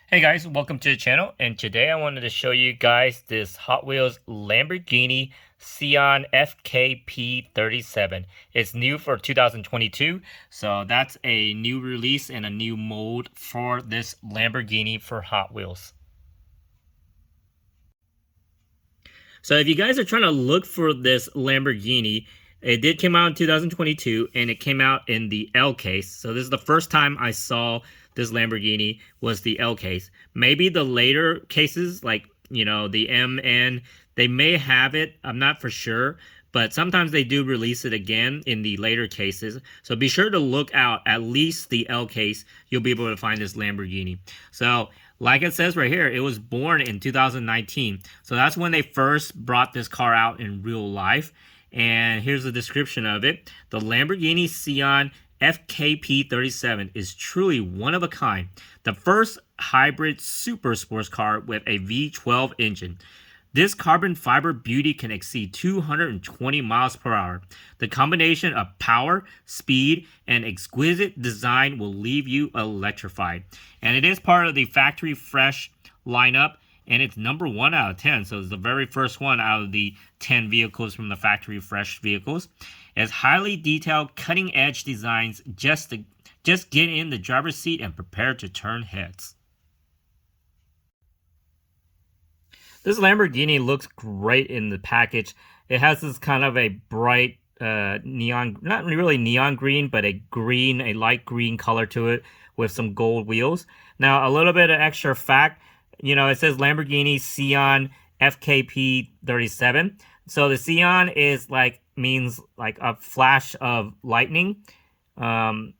Hey guys, welcome to the channel, and today I wanted to show you guys this Hot Wheels Lamborghini Sián FKP37. It's new for 2022, so that's a new release and a new mold for this Lamborghini for Hot Wheels. So if you guys are trying to look for this Lamborghini, it did come out in 2022 and it came out in the L case. So this is the first time I saw this Lamborghini was the L case. Maybe the later cases like, the MN, they may have it. I'm not for sure, but sometimes they do release it again in the later cases. So be sure to look out at least the L case. You'll be able to find this Lamborghini. So like it says right here, it was born in 2019. So that's when they first brought this car out in real life. And here's the description of it. The Lamborghini Sián FKP37 is truly one of a kind. The first hybrid super sports car with a V12 engine. This carbon fiber beauty can exceed 220 miles per hour. The combination of power, speed, and exquisite design will leave you electrified. And it is part of the factory fresh lineup, and it's number 1 out of 10. So it's the very first one out of the 10 vehicles from the factory fresh vehicles. It's highly detailed, cutting edge designs. Just get in the driver's seat and prepare to turn heads. This Lamborghini looks great in the package. It has this kind of a bright neon, not really neon green, but a light green color to it with some gold wheels. Now, a little bit of extra fact, it says Lamborghini Sián FKP37. So the Sián is means like a flash of lightning, something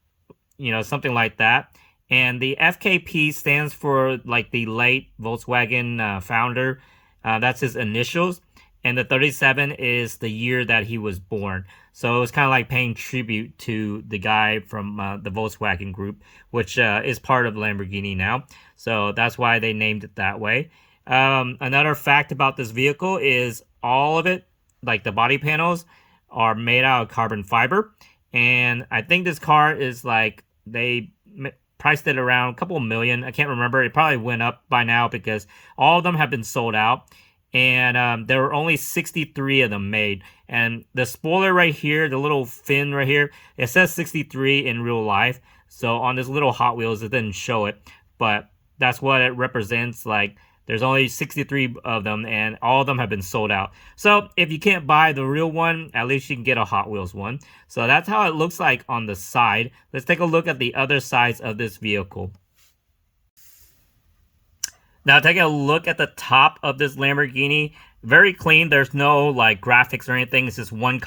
like that. And the FKP stands for like the late Volkswagen founder. That's his initials. And the 37 is the year that he was born. So it's kind of like paying tribute to the guy from the Volkswagen group, which is part of Lamborghini now. So that's why they named it that way. Another fact about this vehicle is all of it, like the body panels, are made out of carbon fiber. And I think this car is they priced it around a couple million. I can't remember. It probably went up by now because all of them have been sold out. And there were only 63 of them made. And the spoiler right here, the little fin right here, it says 63 in real life. So on this little Hot Wheels, it didn't show it. But that's what it represents. There's only 63 of them, and all of them have been sold out. So if you can't buy the real one, at least you can get a Hot Wheels one. So that's how it looks like on the side. Let's take a look at the other sides of this vehicle. Now taking a look at the top of this Lamborghini, very clean. There's no graphics or anything. It's just one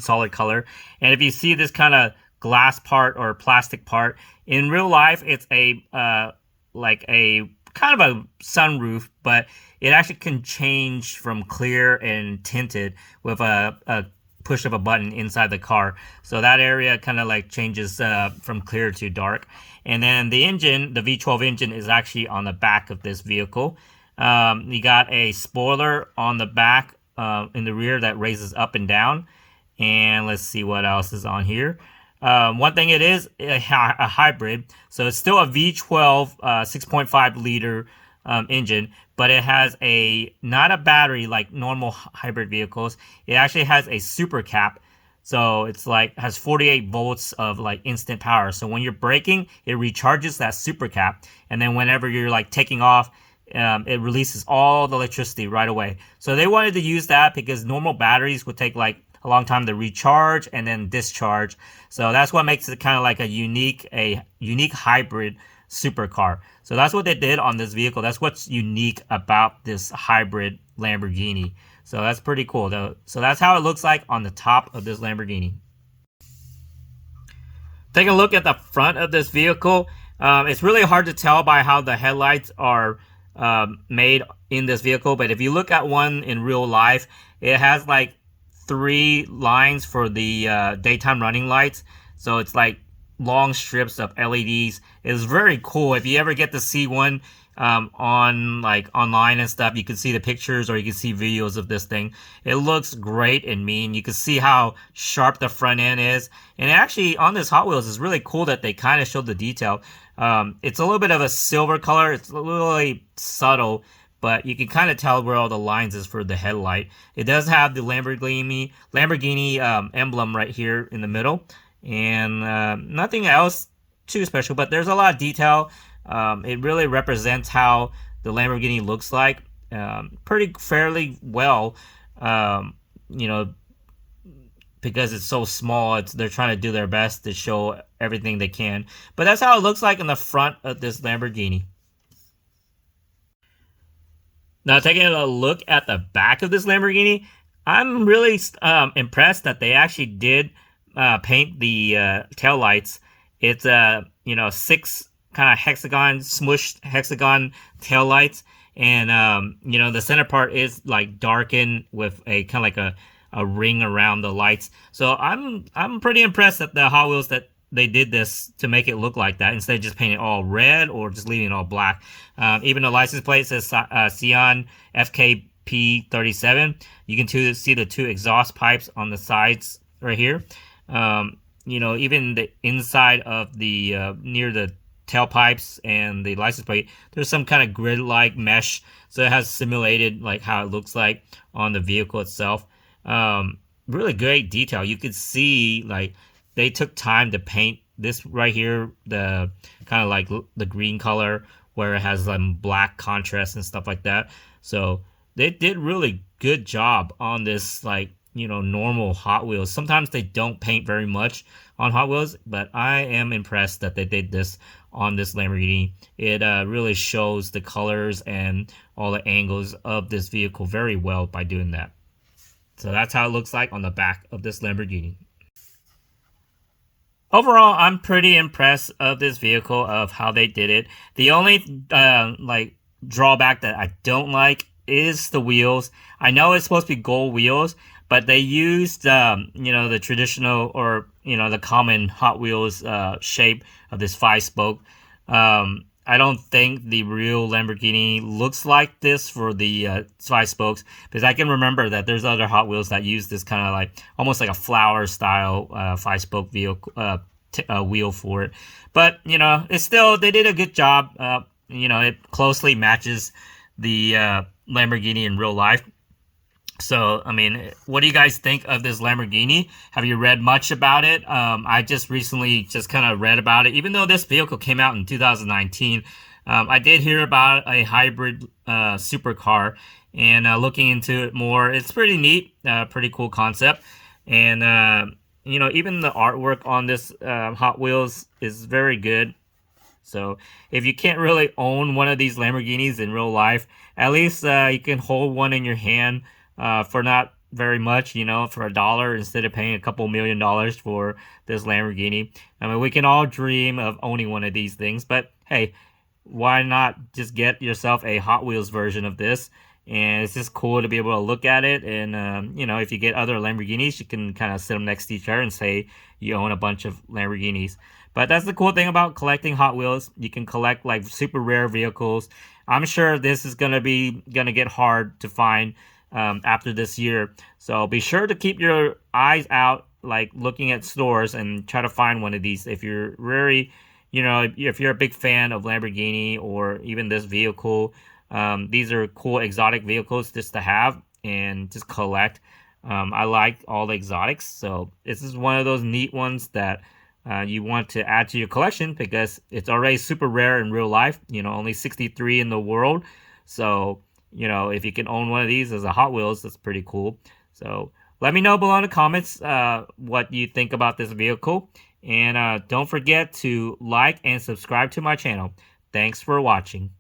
solid color. And if you see this kind of glass part or plastic part, in real life, it's a kind of a sunroof, but it actually can change from clear and tinted with a push of a button inside the car. So that area kind of changes from clear to dark. And then the engine, the V12 engine, is actually on the back of this vehicle. You got a spoiler on the back in the rear that raises up and down. And let's see what else is on here. One thing, it is a hybrid, so it's still a V12 6.5 liter engine, but it has not a battery like normal hybrid vehicles. It actually has a super cap, so it's has 48 volts of instant power. So when you're braking, it recharges that super cap, and then whenever you're taking off, it releases all the electricity right away. So they wanted to use that because normal batteries would take a long time to recharge and then discharge. So that's what makes it kind of like a unique hybrid supercar. So that's what they did on this vehicle. That's what's unique about this hybrid Lamborghini. So that's pretty cool though. So that's how it looks like on the top of this Lamborghini. Take a look at the front of this vehicle. It's really hard to tell by how the headlights are made in this vehicle, but if you look at one in real life, it has 3 lines for the daytime running lights. So it's long strips of LEDs. It's very cool. If you ever get to see one on online and stuff, you can see the pictures or you can see videos of this thing. It looks great and mean. You can see how sharp the front end is. And actually on this Hot Wheels, it's really cool that they kind of showed the detail. It's a little bit of a silver color. It's really subtle, but you can kind of tell where all the lines is for the headlight. It does have the Lamborghini emblem right here in the middle, and nothing else too special, but there's a lot of detail. It really represents how the Lamborghini looks like, pretty fairly well, you know, because it's so small. They're trying to do their best to show everything they can. But that's how it looks like in the front of this Lamborghini. Now, taking a look at the back of this Lamborghini, I'm really impressed that they actually did paint the tail lights. It's you know, 6 kind of smushed hexagon tail lights, and you know, the center part is like darkened with a kind of like a ring around the lights. So I'm pretty impressed at the Hot Wheels that they did this to make it look like that instead of just painting it all red or just leaving it all black. Even the license plate says Scion FKP 37. You can see the 2 exhaust pipes on the sides right here. You know, even the inside of the near the tailpipes and the license plate, there's some kind of grid-like mesh, so it has simulated like how it looks like on the vehicle itself. Really great detail. You could see like they took time to paint this right here, the kind of like the green color where it has black contrast and stuff like that. So they did really good job on this, like, you know, normal Hot Wheels. Sometimes they don't paint very much on Hot Wheels, but I am impressed that they did this on this Lamborghini. It really shows the colors and all the angles of this vehicle very well by doing that. So that's how it looks like on the back of this Lamborghini. Overall, I'm pretty impressed of this vehicle, of how they did it. The only like drawback that I don't like is the wheels. I know it's supposed to be gold wheels, but they used you know, the traditional, or you know, the common Hot Wheels shape of this 5-spoke. I don't think the real Lamborghini looks like this for the 5 spokes, because I can remember that there's other Hot Wheels that use this kind of like almost like a flower style 5-spoke vehicle wheel for it. But you know, it's still, they did a good job. You know, it closely matches the Lamborghini in real life. So, I mean, what do you guys think of this Lamborghini? Have you read much about it? I just recently just kind of read about it. Even though this vehicle came out in 2019, I did hear about a hybrid supercar, and looking into it more, it's pretty neat, pretty cool concept. And, you know, even the artwork on this Hot Wheels is very good. So if you can't really own one of these Lamborghinis in real life, at least you can hold one in your hand for not very much, you know, for $1 instead of paying a couple $1 million for this Lamborghini. I mean, we can all dream of owning one of these things, but hey, why not just get yourself a Hot Wheels version of this? And it's just cool to be able to look at it. And, you know, if you get other Lamborghinis, you can kind of sit them next to each other and say you own a bunch of Lamborghinis. But that's the cool thing about collecting Hot Wheels. You can collect like super rare vehicles. I'm sure this is gonna get hard to find after this year. So be sure to keep your eyes out, like looking at stores, and try to find one of these. If you're very, you know, if you're a big fan of Lamborghini or even this vehicle, these are cool exotic vehicles just to have and just collect. I like all the exotics, so this is one of those neat ones that you want to add to your collection, because it's already super rare in real life. You know, only 63 in the world. So, you know, if you can own one of these as a Hot Wheels, that's pretty cool. So let me know below in the comments what you think about this vehicle. And don't forget to like and subscribe to my channel. Thanks for watching.